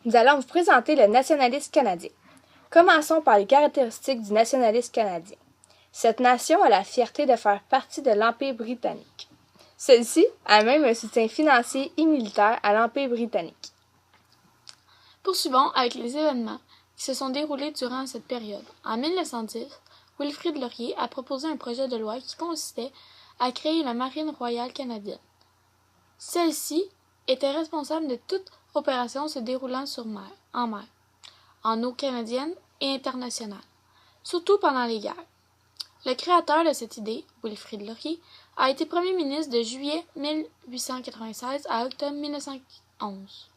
Nous allons vous présenter le nationalisme canadien. Commençons par les caractéristiques du nationalisme canadien. Cette nation a la fierté de faire partie de l'Empire britannique. Celle-ci a même un soutien financier et militaire à l'Empire britannique. Poursuivons avec les événements qui se sont déroulés durant cette période. En 1910, Wilfrid Laurier a proposé un projet de loi qui consistait à créer la Marine royale canadienne. Celle-ci était responsable de toute opération se déroulant en mer, en eau canadienne et internationale, surtout pendant les guerres. Le créateur de cette idée, Wilfrid Laurier, a été premier ministre de juillet 1896 à octobre 1911.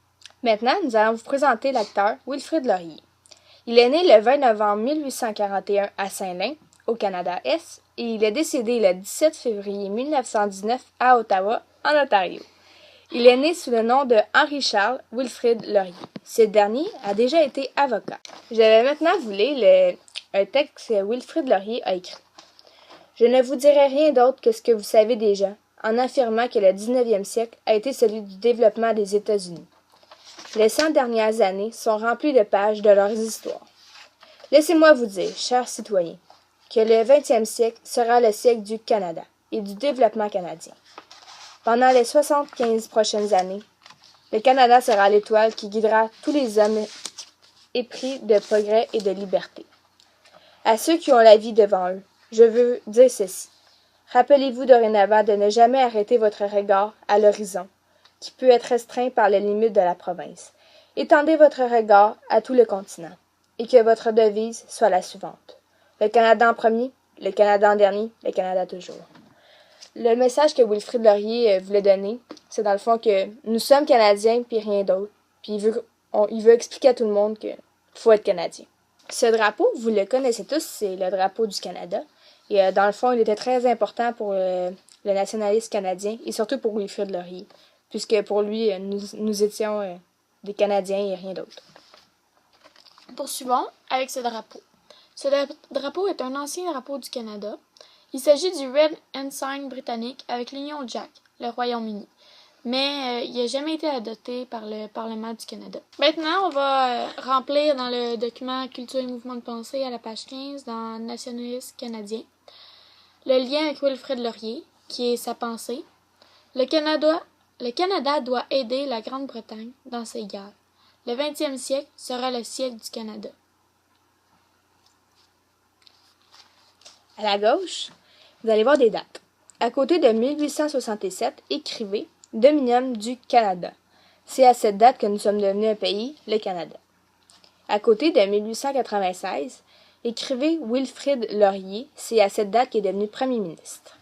Maintenant, nous allons vous présenter l'acteur Wilfrid Laurier. Il est né le 20 novembre 1841 à Saint-Lin, au Canada-Est, et il est décédé le 17 février 1919 à Ottawa, en Ontario. Il est né sous le nom de Henri-Charles Wilfrid Laurier. Ce dernier a déjà été avocat. Je vais maintenant vous lire un texte que Wilfrid Laurier a écrit. Je ne vous dirai rien d'autre que ce que vous savez déjà, en affirmant que le 19e siècle a été celui du développement des États-Unis. Les 100 dernières années sont remplies de pages de leurs histoires. Laissez-moi vous dire, chers citoyens, que le 20e siècle sera le siècle du Canada et du développement canadien. Pendant les 75 prochaines années, le Canada sera l'étoile qui guidera tous les hommes épris de progrès et de liberté. À ceux qui ont la vie devant eux, je veux dire ceci. Rappelez-vous dorénavant de ne jamais arrêter votre regard à l'horizon, qui peut être restreint par les limites de la province. Étendez votre regard à tout le continent, et que votre devise soit la suivante. Le Canada en premier, le Canada en dernier, le Canada toujours. Le message que Wilfrid Laurier voulait donner, c'est dans le fond que nous sommes Canadiens puis rien d'autre. Puis il veut expliquer à tout le monde qu'il faut être Canadien. Ce drapeau, vous le connaissez tous, c'est le drapeau du Canada. Et dans le fond, il était très important pour le nationalisme canadien et surtout pour Wilfrid Laurier, puisque pour lui, nous étions des Canadiens et rien d'autre. Poursuivons avec ce drapeau. Ce drapeau est un ancien drapeau du Canada. Il s'agit du Red Ensign britannique avec l'Union Jack, le Royaume-Uni. Mais il n'a jamais été adopté par le Parlement du Canada. Maintenant, on va remplir dans le document Culture et mouvement de pensée à la page 15 dans Nationalisme canadien le lien avec Wilfrid Laurier, qui est sa pensée. Le Canada doit aider la Grande-Bretagne dans ses guerres. Le 20e siècle sera le siècle du Canada. À la gauche, vous allez voir des dates. À côté de 1867, écrivez Dominium du Canada. C'est à cette date que nous sommes devenus un pays, le Canada. À côté de 1896, écrivez Wilfrid Laurier. C'est à cette date qu'il est devenu premier ministre.